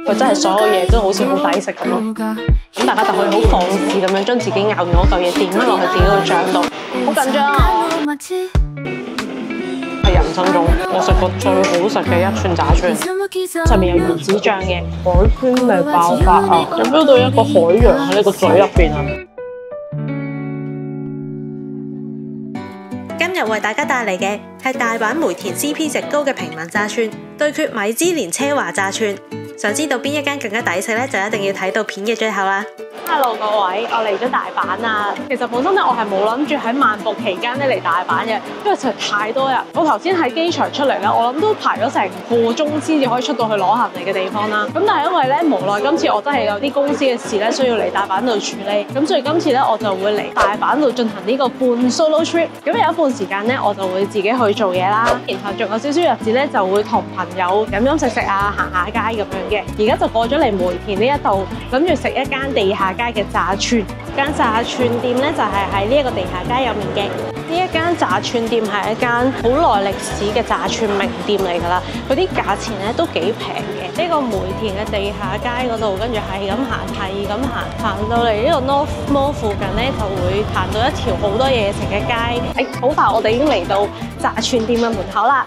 佢真係所有嘢都好似好抵食咁咯。咁大家就可以好放肆咁樣將自己咬完嗰嚿嘢墊翻落去自己個醬度，好緊張啊！係人生中我食過最好食嘅一串炸串，上面有魚子醬嘅海鮮味爆發啊！有 feel 到一個海洋喺你個嘴入邊啊！今日為大家帶嚟嘅係大阪梅田 CP 值高嘅平民炸串，對決米芝蓮奢華炸串。想知道邊一間更加抵食呢？就一定要睇到片嘅最後啦！Hello 各位，我嚟咗大阪啊！其實本身咧，我係冇諗住喺漫步期間咧嚟大阪嘅，因為實在太多人。我頭先喺機場出嚟咧，我諗都排咗成個鐘先至可以出到去攞行李嘅地方啦。咁但係因為咧，無奈今次我真係有啲公司嘅事咧，需要嚟大阪度處理，咁所以今次咧我就會嚟大阪度進行呢個半 solo trip。咁有一半時間咧，我就會自己去做嘢啦，然後仲有少少日子咧，就會同朋友飲飲食食啊，行下街咁樣嘅。而家就過咗嚟梅田呢一度，諗住食一間地下街嘅炸串。間炸串店咧就係喺呢一個地下街入面嘅。呢一間炸串店係一間好耐歷史嘅炸串名店嚟㗎啦。佢啲價錢咧都幾平嘅。呢個梅田嘅地下街嗰度，跟住係咁行，行到嚟呢個 North Mall 附近咧，就會行到一條好多嘢食嘅街。好快我哋已經嚟到炸串店嘅門口啦。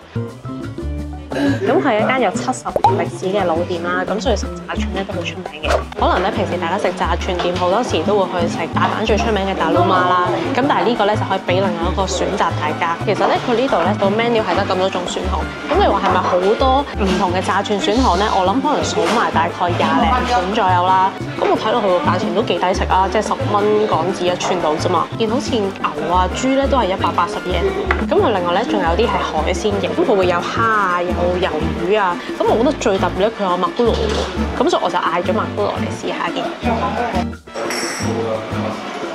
咁係一間有70年歷史嘅老店啦，咁所以食炸串咧都好出名嘅。可能咧平時大家食炸串店好多時都會去食大阪最出名嘅大魯媽啦，咁但係呢個咧就可以俾另外一個選擇大家。其實咧佢呢度咧個 menu 係得咁多種選項，咁你話係咪好多唔同嘅炸串選項咧？我諗可能數埋大概20零款左右啦。咁我睇落去個價錢都幾抵食啊，即係10蚊港紙一串到啫嘛。見好似牛啊豬咧都係180yen。咁佢另外咧仲有啲係海鮮嘅，咁佢會有蝦啊，有魷魚啊。咁我覺得最特別咧，佢有麥咕嚕喎。咁所以我就嗌咗麥咕嚕嚟試下嘅。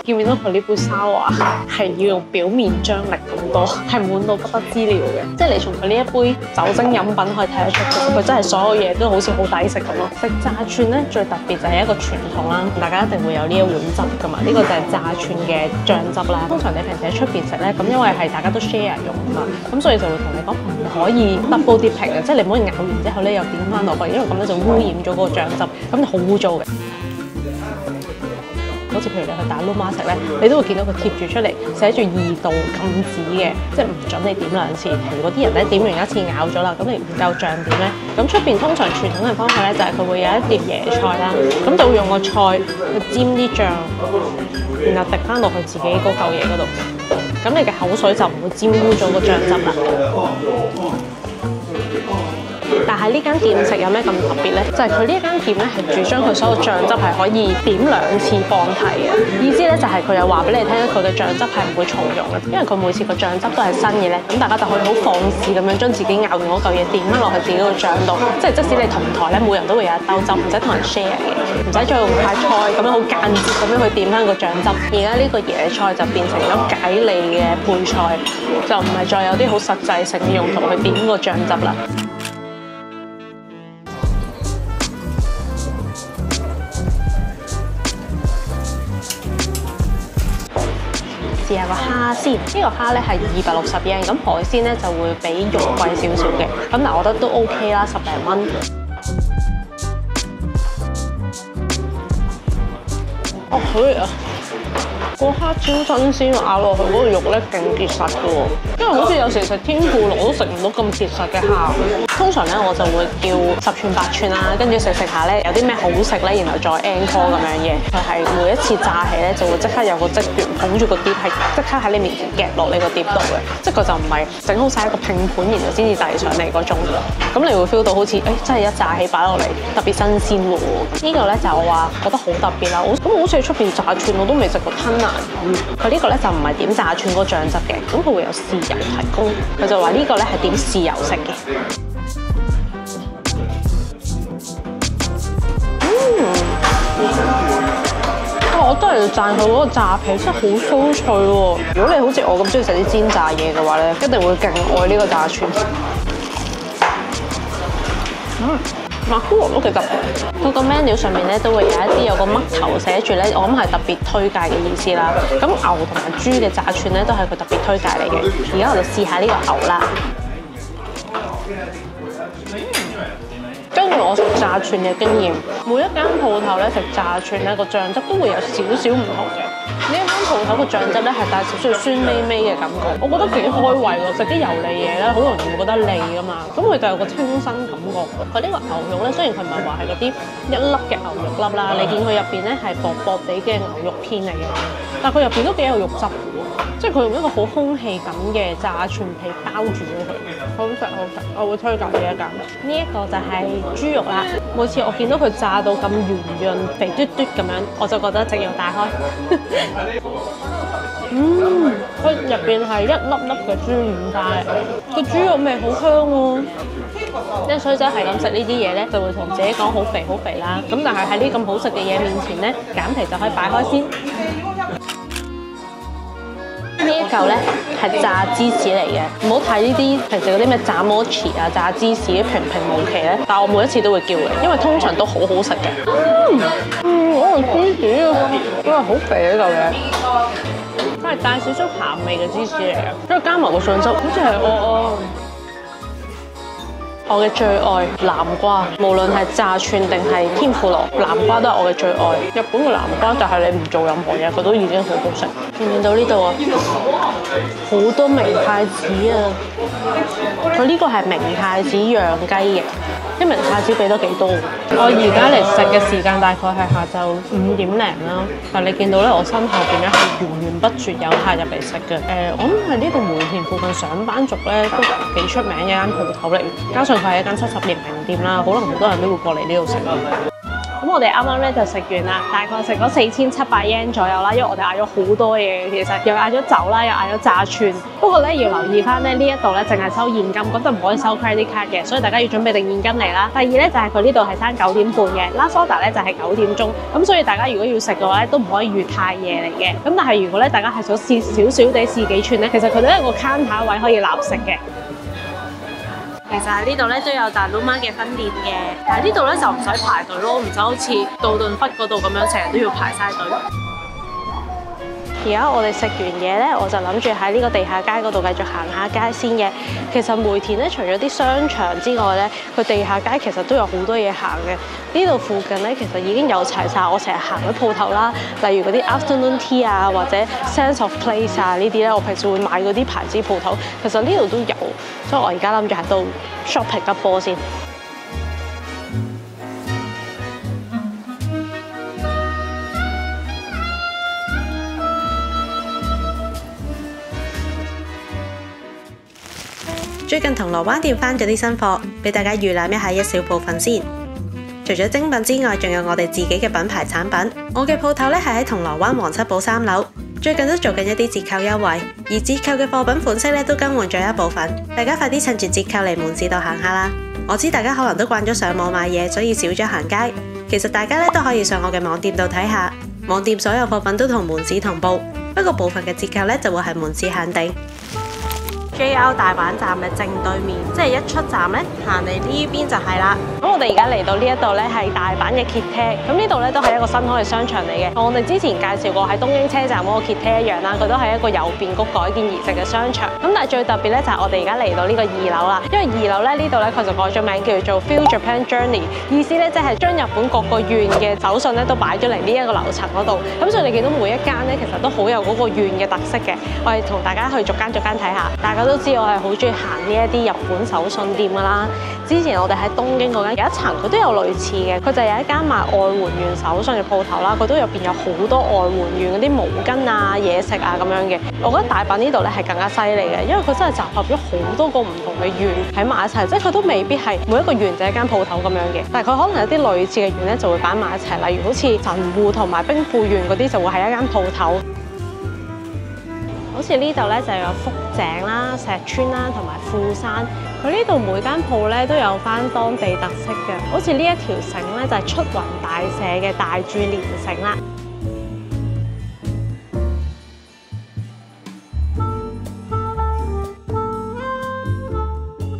見唔見到佢呢杯沙華係要用表面張力咁多，係滿到不得之了嘅。即係你從佢呢一杯酒精飲品可以睇得出，佢真係所有嘢都好似好抵食咁咯。食炸串咧最特別就係一個傳統啦，大家一定會有呢一碗汁噶嘛。呢個就係炸串嘅醬汁啦。通常你平時喺出邊食咧，咁因為係大家都 share 用啊嘛，咁所以就會同你講唔可以 double dipping嘅，即係你唔可以咬完之後咧又點翻落去，因為咁咧就污染咗嗰個醬汁，咁就好污糟嘅。好似譬如你去大魯媽食咧，你都會見到佢貼住出嚟，寫住2度禁止嘅，即係唔準你點2次。如果啲人咧點完1次咬咗啦，咁你唔夠醬點咧，咁出邊通常傳統嘅方法咧就係佢會有一碟椰菜啦，咁就會用個菜去沾啲醬，然後滴翻落去自己嗰嚿嘢嗰度，咁你嘅口水就唔會沾污咗個醬汁啦。但係呢間店食有咩咁特別咧？就係佢呢一間店咧係主張佢所有醬汁係可以點2次放題嘅。意思咧就係佢又話俾你聽，佢嘅醬汁係唔會重用嘅，因為佢每次個醬汁都係新嘅咧。咁大家就可以好放肆咁樣將自己咬完嗰嚿嘢點翻落去自己個醬度，即係即使你同台咧，每人都會有一兜汁，唔使同人 share 嘅，唔使再用塊菜咁樣好間接咁樣去點翻個醬汁。而家呢個椰菜就變成咗解膩嘅配菜，就唔係再有啲好實際性嘅用途去點個醬汁啦。試下個蝦先，呢個蝦咧係260yen，咁海鮮咧就會比肉貴少少嘅，咁但係我覺得都 OK 啦，10零蚊。哦，好熱啊！個蝦超新鮮，咬落去嗰個肉咧勁結實嘅喎，因為好似有時食天婦羅都食唔到咁結實嘅蝦。通常咧我就會叫10串8串啦，跟住食下咧有啲咩好食咧，然後再 encore 咁樣嘅。佢係每一次炸起咧就會即刻有個職員捧住個碟，係即刻喺你面前夾落你個碟度嘅，即係佢就唔係整好晒一個拼盤，然後先至遞上嚟嗰種。咁你會 feel 到好似真係一炸起擺落嚟特別新鮮喎。呢個咧就我話覺得好特別啦。咁好似喺出邊炸串我都未食過吞拿魚。佢呢個咧就唔係點炸串嗰個醬汁嘅，咁佢會有豉油提供。佢就話呢個咧係點豉油食嘅。我真係要讚佢嗰個炸皮真係好酥脆喎！如果你好似我咁中意食啲煎炸嘢嘅話咧，一定會勁愛呢個炸串。麥咕嚕都幾特別，佢個 menu 上面咧都會有一啲有個嘜頭寫住咧，我諗係特別推介嘅意思啦。咁牛同埋豬嘅炸串咧都係佢特別推介嚟嘅。而家我就試下呢個牛啦。根據我食炸串嘅經驗，每一間鋪頭咧食炸串咧個醬汁都會有少少唔同嘅。呢一間鋪頭個醬汁咧係帶少少酸味味嘅感覺，我覺得幾開胃喎。食啲油膩嘢咧，好容易會覺得膩噶嘛，咁佢就有個清新感覺。佢呢個牛肉咧，雖然佢唔係話係嗰啲一粒嘅牛肉粒啦，你見佢入邊咧係薄薄地嘅牛肉片嚟嘅，但係佢入邊都幾有肉汁嘅喎，即係佢用一個好空氣感嘅炸串皮包住咗佢，好食好食，我會推介呢一間。呢一個就係豬肉啦，每次我見到佢炸到咁圓潤、肥嘟嘟咁樣，我就覺得直要打開。佢入邊係一粒粒嘅豬五花，個豬肉味好香喎。啲水仔係咁食呢啲嘢咧，就會同自己講好肥好肥啦。咁但係喺呢咁好食嘅嘢面前咧，減肥就可以擺開先。呢一嚿咧係炸芝士嚟嘅，唔好睇呢啲平時嗰啲咩炸 mochi 啊、炸芝士平平無奇咧，但我每一次都會叫嘅，因為通常都好好食嘅。我係芝士啊，因為好肥呢嚿嘢，佢係帶少少鹹味嘅芝士嚟嘅，跟住加埋個醬汁，好似係我嘅最愛南瓜，無論係炸串定係天婦羅，南瓜都係我嘅最愛。日本嘅南瓜就係你唔做任何嘢，佢都已經好好食。見唔見到呢度啊？好多明太子啊！佢呢個係明太子釀雞翼，啲明太子俾得幾多？我而家嚟食嘅時間大概係下晝5點零啦，但你見到咧，我身後邊咧係源源不絕有客入嚟食嘅。我諗係呢度梅田附近上班族咧都幾出名嘅一間鋪頭嚟，加上佢係一間70年名店啦，可能好多人都會過嚟呢度食。咁我哋啱啱咧就食完啦，大概食咗4700 yen 左右啦，因為我哋嗌咗好多嘢，其實又嗌咗酒啦，又嗌咗炸串。不過咧要留意翻咧，呢一度咧淨係收現金，嗰度唔可以收 credit card 嘅，所以大家要準備定現金嚟啦。第二咧就係佢呢度係閂9點半嘅，last order咧就係9點鐘，咁所以大家如果要食嘅話咧都唔可以預太夜嚟嘅。咁但係如果咧大家係想試少少地試幾串咧，其實佢都有一個 counter 位可以立食嘅。其實喺呢度咧都有大 Luma 嘅分店嘅，但係呢度咧就唔使排隊咯，唔使好似道頓窟嗰度咁樣成日都要排晒隊。而家我哋食完嘢咧，我就諗住喺呢個地下街嗰度繼續行下街先嘅。其實梅田咧，除咗啲商場之外咧，佢地下街其實都有好多嘢行嘅。呢度附近咧，其實已經有齊晒我成日行嘅鋪頭啦，例如嗰啲 Afternoon Tea 啊，或者 Sense of Place 啊呢啲咧，我平時會買嗰啲牌子鋪頭，其實呢度都有，所以我而家諗住喺度 shopping 一波先。最近銅鑼灣店翻咗啲新貨，俾大家預覽一下一小部分先。除咗精品之外，仲有我哋自己嘅品牌產品。我嘅鋪頭咧係喺銅鑼灣皇室堡3樓，最近都做緊一啲折扣優惠，而折扣嘅貨品款式咧都更換咗一部分，大家快啲趁住折扣嚟門市度行下啦。我知大家可能都慣咗上網買嘢，所以少咗行街。其實大家咧都可以上我嘅網店度睇下，網店所有貨品都同門市同步，不過部分嘅折扣咧就會係門市限定。JR 大阪站嘅正對面，即係一出站咧，行嚟呢邊就係啦。咁我哋而家嚟到呢一度咧，係大阪嘅 Kite，咁呢度咧都係一個新開嘅商場嚟嘅。我哋之前介紹過喺東京車站嗰個 Kite 一樣啦，佢都係一個由變谷改建而成嘅商場。咁但係最特別咧就係我哋而家嚟到呢個2樓啦，因為2樓咧呢度咧佢就改咗名叫做 Feel Japan Journey， 意思咧即係將日本各個縣嘅手信咧都擺咗嚟呢一個樓層嗰度。咁所以你見到每一間咧其實都好有嗰個縣嘅特色嘅。我哋同大家去逐間睇下，大家都知我係好中意行呢一啲日本手信店噶啦。之前我哋喺東京嗰間有一層，佢都有類似嘅，佢就有一間賣外援縣手信嘅鋪頭啦。佢都入邊有好多外援縣嗰啲毛巾啊、嘢食啊咁樣嘅。我覺得大阪呢度咧係更加犀利嘅，因為佢真係集合咗好多個唔同嘅縣喺埋一齊，即係佢都未必係每一個縣就係一間鋪頭咁樣嘅，但係佢可能有啲類似嘅縣咧就會擺埋一齊，例如好似神戶同埋兵庫縣嗰啲就會係一間鋪頭。好似呢度咧就有福井啦、石川啦同埋富山，佢呢度每間鋪咧都有翻當地特色嘅。好似呢一條繩咧就係出雲大社嘅大柱連繩啦。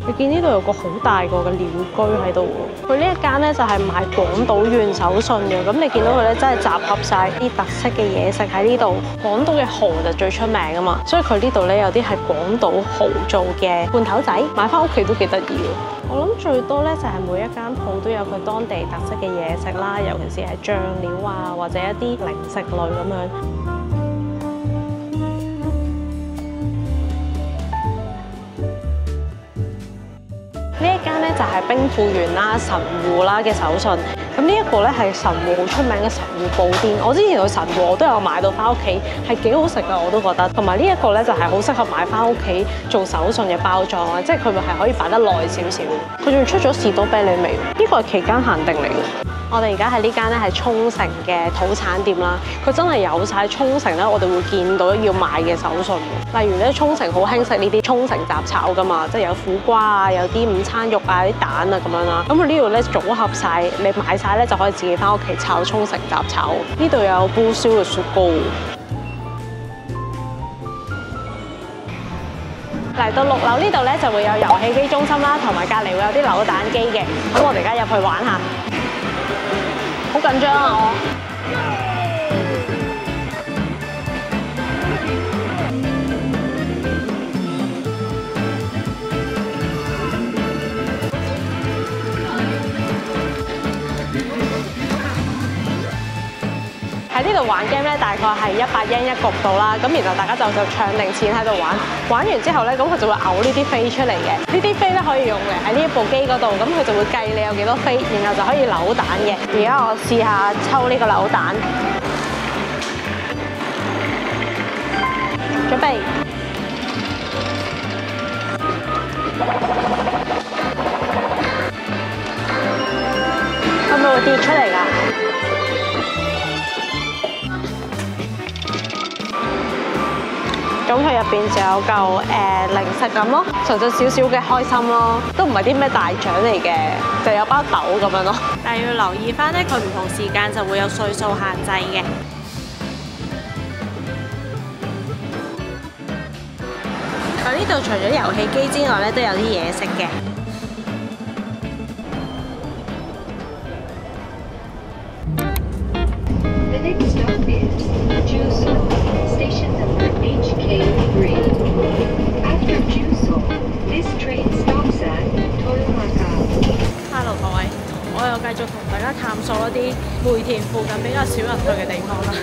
你見呢度有個好大個嘅鳥居喺度喎。佢呢一間咧就係賣廣島縣手信嘅，咁你見到佢咧真係集合晒啲特色嘅嘢食喺呢度。廣島嘅蠔就最出名啊嘛，所以佢呢度咧有啲係廣島蠔做嘅罐頭仔，買翻屋企都幾得意嘅。我諗最多咧就係每一間鋪都有佢當地特色嘅嘢食啦，尤其是係醬料啊或者一啲零食類咁樣。呢一間咧就係兵庫縣啦、神戶啦嘅手信。咁呢一個咧係神戶好出名嘅神戶布甸，我之前去神戶我都有買到翻屋企，係幾好食噶，我都覺得。同埋呢一個咧就係好適合買翻屋企做手信嘅包裝啊，即係佢咪係可以擺得耐少少。佢仲出咗士多啤梨味，呢個係期間限定嚟嘅。我哋而家喺呢間咧係沖繩嘅土產店啦，佢真係有晒沖繩咧，我哋會見到要買嘅手信。例如咧，沖繩好興食呢啲沖繩雜炒噶嘛，即係有苦瓜啊，有啲午餐肉啊，啲蛋啊咁樣啦。咁佢呢度咧組合晒，你買晒咧就可以自己翻屋企炒沖繩雜炒。呢度有煲燒嘅雪糕。嚟到6樓呢度咧就會有遊戲機中心啦，同埋隔離會有啲扭蛋機嘅。咁我哋而家入去玩下。好緊張啊我！喺呢度玩 game 咧，大概係100yen 一局度啦。咁然後大家就搶定錢喺度玩。玩完之後咧，咁佢就會嘔呢啲飛出嚟嘅。呢啲飛咧可以用嚟喺呢一部機嗰度，咁佢就會計你有幾多飛，然後就可以扭蛋嘅。而家我試下抽呢個扭蛋，準備。會唔會跌出嚟㗎？咁佢入邊就有嚿零食咁咯，純粹少少嘅開心咯，都唔係啲咩大獎嚟嘅，就有包豆咁樣咯。但係要留意翻咧，佢唔同時間就會有歲數限制嘅。喺呢度除咗遊戲機之外咧，都有啲嘢食嘅。Hello 各位，我又繼續同大家探索一啲梅田附近比較少人去嘅地方啦。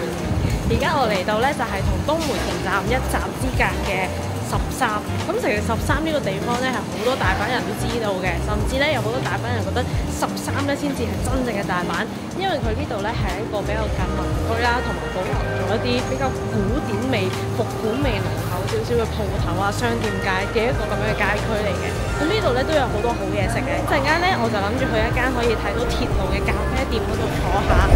而家我嚟到咧就係同東梅田站一站之隔嘅13。咁其實13呢個地方咧係好多大阪人都知道嘅，甚至咧有好多大阪人覺得13咧先至係真正嘅大阪，因為佢呢度咧係一個比較近民居啦，同埋保留咗一啲比較古典味、復古味濃厚少少嘅鋪頭啊、商店街嘅一個咁樣嘅街區嚟嘅。咁呢度咧都有好多好嘢食嘅。一陣間咧我就諗住去一間可以睇到鐵路嘅咖啡店嗰度坐下。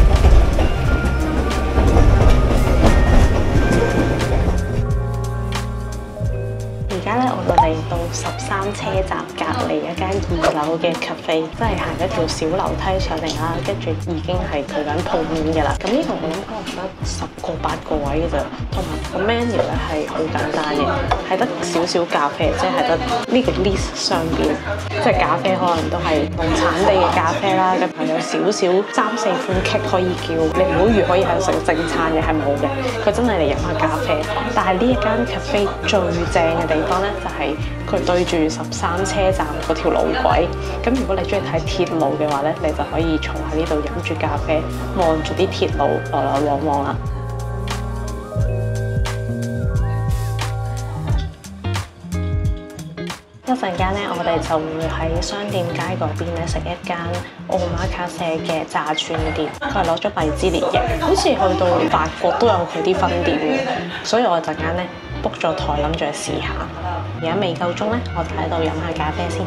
而家咧我就嚟到13車站隔離一間2樓嘅 cafe， 即係行一條小樓梯上嚟啦，跟住已經係做緊鋪面嘅啦。咁呢度我諗可能得10個8個位嘅咋，同埋個 menu 咧係好簡單嘅，係得少少咖啡，即係得呢個 list 上邊，即係咖啡可能都係農產地嘅咖啡啦，咁有少少3、4款 cake 可以叫，你唔好預可以喺度食正餐嘅，係冇嘅，佢真係嚟飲下咖啡。但係呢一間 cafe 最正嘅地方咧，就係佢對住13車站嗰條路軌。咁如果你中意睇鐵路嘅話咧，你就可以坐喺呢度飲住咖啡，望住啲鐵路來來往往啦。一陣間咧，我哋就會喺商店街嗰邊咧食一間奧馬卡西嘅炸串店，佢係攞咗米芝蓮嘅，好似去到法國都有佢啲分店嘅，所以我陣間咧 book 咗台，諗住去試下。而家未夠鐘咧，我就喺度飲下咖啡先。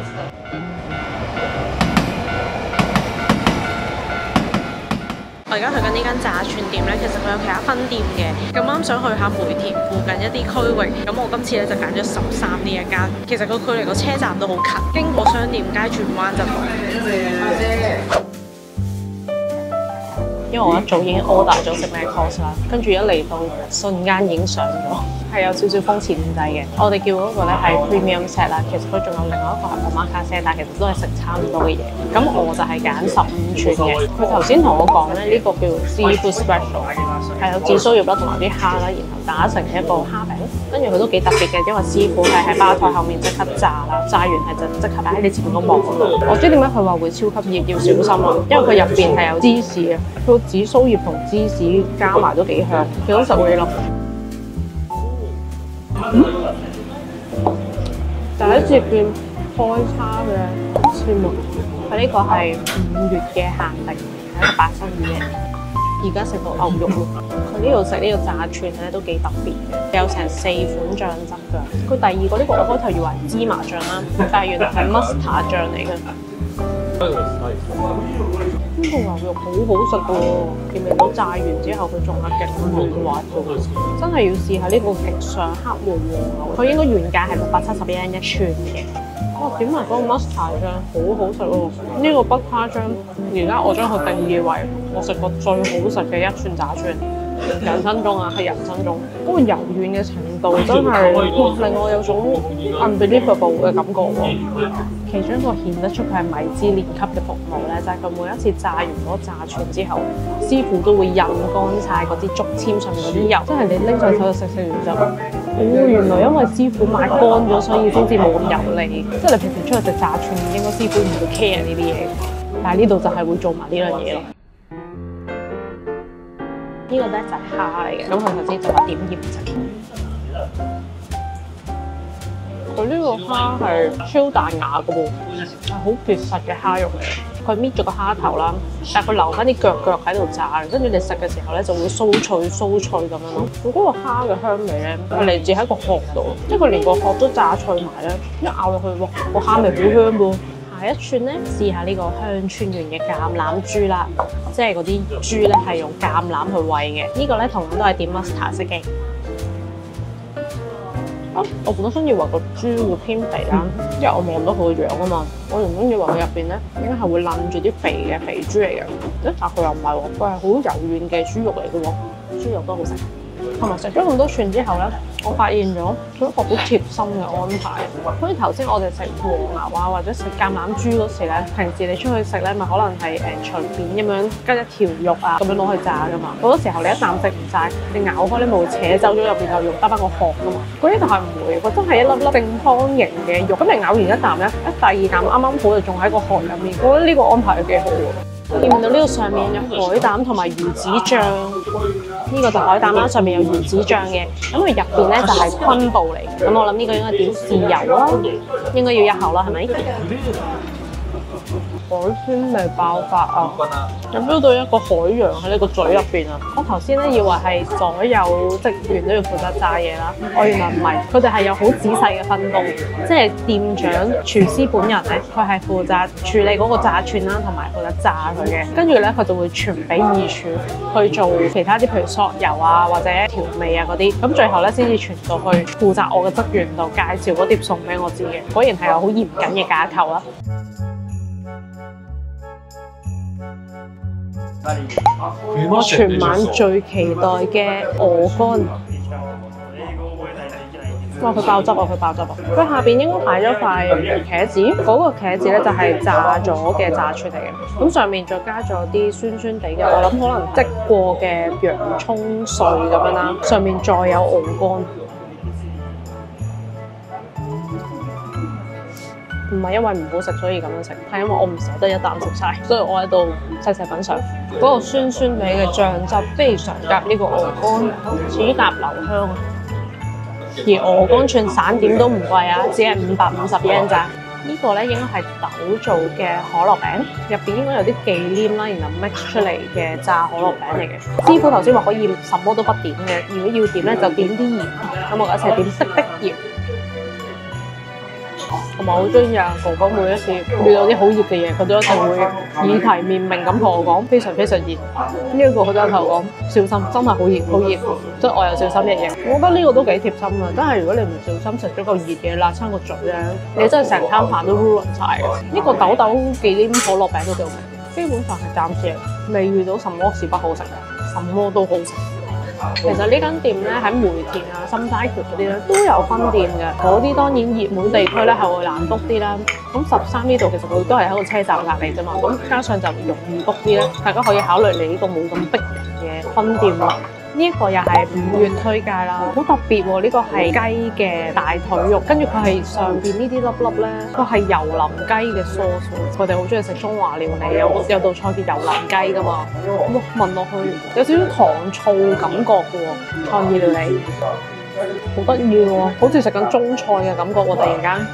我而家去緊呢間炸串店咧，其實佢有其他分店嘅。咁啱想去下梅田附近一啲區域，咁我今次咧就揀咗13呢一間。其實個距離個車站都好近，經過商店街轉彎就到。因為我一早已經 order 咗食咩 course 啦，跟住一嚟到瞬間已經上咗。係有少少風前面制嘅。我哋叫嗰個咧係 premium set 啦，其實佢仲有另外一個係 omakase，但係其實都係食差唔多嘅嘢。咁我就係揀15寸嘅。佢頭先同我講咧，呢個叫 seafood special， 係有紫蘇葉啦同埋啲蝦啦，然後打成一個蝦餅。跟住佢都幾特別嘅，因為師傅係喺吧台後面即刻炸啦，炸完係就即刻擺喺你前面個幕度。我知點解佢話會超級熱，要小心啊，因為佢入邊係有芝士嘅，佢個紫蘇葉同芝士加埋都幾香，幾好食喎呢粒。第一次見開叉嘅絲襪，佢呢個係5月嘅限定，係一個8辛嘅。而家食到牛肉咯，佢呢度食呢個炸串咧都幾特別嘅，有成4款醬汁㗎。佢第二個呢個我開頭以為係芝麻醬啦，但係原來係 mustard 醬嚟嘅。呢個牛肉好好食喎，見唔見到炸完之後佢仲係勁嫩滑嘅，真係要試下呢個極上黑毛和牛。佢應該原價係670yen 一串嘅。哇！點埋嗰個 mustard 醬好好食喎！呢個不誇張，而家我將佢定義為我食過最好食嘅一串炸串，人生中啊係人生中嗰個柔軟嘅程度真係令我有種 unbelievable 嘅感覺喎。其中一個顯得出佢係米芝蓮級嘅服務咧，就係佢每一次炸完嗰個炸串之後，師傅都會印乾晒嗰啲竹籤上面嗰啲油，即係你拎上手就食完就，原來因為師傅買乾咗，所以先至冇咁油膩。即係你平時出去食炸串，應該師傅唔會 care 呢啲嘢，但係呢度就係會做埋呢樣嘢咯。呢個咧就係蝦嚟嘅，咁佢頭先就話點醃食。佢呢個蝦係超彈牙嘅喎，係好結實嘅蝦肉嚟。佢搣咗個蝦頭啦，但係佢留翻啲腳喺度炸，跟住你食嘅時候咧就會酥脆咁樣咯。佢嗰個蝦嘅香味咧係嚟自喺個殼度，即係佢連個殼都炸脆埋咧，一咬落去，哇！個蝦味好香喎。下一串咧，試下呢個香川縣嘅橄欖豬啦，即係嗰啲豬咧係用橄欖去餵嘅。呢個咧同樣都係點 mustard 色嘅。我本身以為個豬會偏肥啦，因為我望到佢個樣啊嘛。我原本以為佢入邊咧應該係會攬住啲肥嘅肥豬嚟嘅，但佢又唔係喎，佢係好柔軟嘅豬肉嚟嘅喎，豬肉都好食。同埋食咗咁多串之後咧，我發現咗佢一個好貼心嘅安排。好似頭先我哋食和牛啊，或者食橄欖豬嗰時咧，平時你出去食咧，咪可能係隨便咁樣吉一條肉啊，咁樣攞去炸噶嘛。好多時候你一啖食唔晒，你咬開咧冇扯走咗入邊嚿肉，得翻個殼噶嘛。嗰啲就係唔會，佢真係一粒粒正方形嘅肉。咁你咬完一啖咧，第二啖啱啱好就仲喺個殼入面。我覺得呢個安排係幾好喎。見唔到呢個上面有海膽同埋魚子醬，呢個就海膽啦，上面有魚子醬嘅，咁佢入邊咧就係昆布嚟嘅，咁我諗呢個應該點豉油啦，應該要1口啦，係咪？海鮮味爆發啊！有 feel 到一個海洋喺你個嘴入邊啊！我頭先咧以為係所有職員都要負責炸嘢啦，我原來唔係，佢哋係有好仔細嘅分工，即係店長、廚師本人咧，佢係負責處理嗰個炸串啦，同埋負責炸佢嘅，跟住咧佢就會傳俾二廚去做其他啲，譬如索油啊或者調味啊嗰啲，咁最後咧先至傳到去負責我嘅職員度介紹嗰碟餸俾我知嘅，果然係有好嚴謹嘅架構啦。我全晚最期待嘅鵝肝，哇！佢爆汁啊！佢爆汁啊！佢下邊應該擺咗塊茄子，嗰個茄子咧就係炸咗嘅炸串嚟嘅，咁上面再加咗啲酸酸地嘅，我諗可能即過嘅洋葱碎咁樣啦，上面再有鵝肝。唔係因為唔好食所以咁樣食，係因為我唔捨得一啖食晒，所以我喺度細細品嚐。嗰個酸酸味嘅醬汁非常夾呢個鵝肝，齒頰留香啊！而鵝肝串散點都唔貴啊，只係550 yen 咋。呢個咧應該係豆做嘅可樂餅，入邊應該有啲忌廉啦，然後 mix 出嚟嘅炸可樂餅嚟嘅。師傅頭先話可以什麼都不點嘅，如果要點咧就點啲鹽，咁我一齊點滴滴鹽。同埋好中意啊！哥哥每一次遇到啲好熱嘅嘢，佢都一定會耳提面命咁同我講非常非常熱。呢一個佢都有同我講小心，真係好熱好熱，所以我又小心翼翼。我覺得呢個都幾貼心啊！真係如果你唔小心食咗個熱嘢辣親個嘴咧，你真係成餐飯都 ruin 晒嘅。呢個豆豆忌廉可樂餅都幾好食，基本上係暫時未遇到什麼是不好食嘅，什麼都好食。其實呢間店咧喺梅田啊、心齋橋嗰啲咧都有分店嘅，嗰啲當然熱門地區咧係會難 book 啲啦。咁13呢度其實佢都係喺個車站隔離啫嘛，咁加上就容易 book 啲咧，大家可以考慮你呢個冇咁逼人嘅分店啦。呢一個又係5月推介啦，好特別喎！呢個係雞嘅大腿肉，跟住佢係上邊呢啲粒粒咧，佢係油淋雞嘅 sauce。佢哋好中意食中華料理，有道菜叫油淋雞噶嘛。哇，聞落去有少少糖醋感覺嘅喎，創意料理，好得意喎，好似食緊中菜嘅感覺喎！突然間，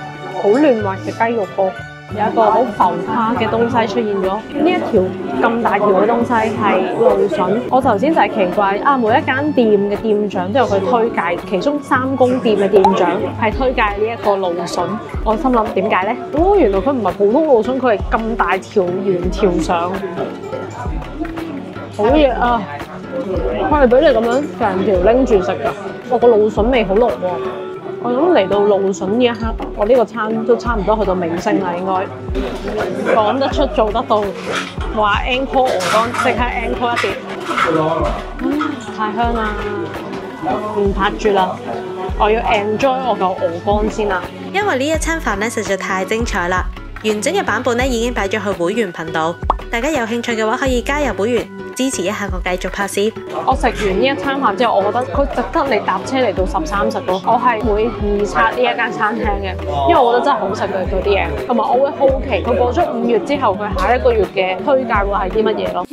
好嫩滑嘅雞肉煲。有一個好浮誇嘅東西出現咗，呢一條咁大條嘅東西係蘆筍。我頭先就係奇怪啊，每一間店嘅店長都有佢推介，其中3公店嘅店長係推介呢一個蘆筍。我心諗點解呢？哦，原來佢唔係普通蘆筍，佢係咁大條圓條上，好嘢啊！佢係俾你咁樣成條拎住食㗎。我個蘆筍味好濃喎。我諗嚟到蘆筍呢一刻，我呢個餐都差唔多去到尾聲啦，應該講得出做得到。話 encore 鵝肝，即刻 encore 一碟，太香啦！唔拍住啦，我要 enjoy 我嚿鵝肝先啦。因為呢一餐飯咧實在太精彩啦，完整嘅版本咧已經擺咗去會員頻道，大家有興趣嘅話可以加入會員。支持一下我繼續拍攝。我食完呢一餐飯之後，我覺得佢值得你搭車嚟到13食咯。我係會預測呢一間餐廳嘅，因為我覺得真係好食嘅嗰啲嘢，同埋我會好奇佢過咗5月之後，佢下一個月嘅推介會係啲乜嘢咯。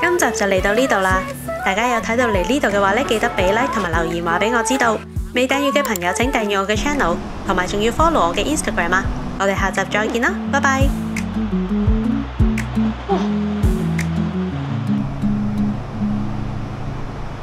今集就嚟到呢度啦，大家有睇到嚟呢度嘅話咧，記得俾 like 同埋留言話俾我知道。未訂閱嘅朋友請訂閱我嘅 channel，同埋仲要 follow 我嘅 Instagram 啊！我哋下集再見啦，拜拜。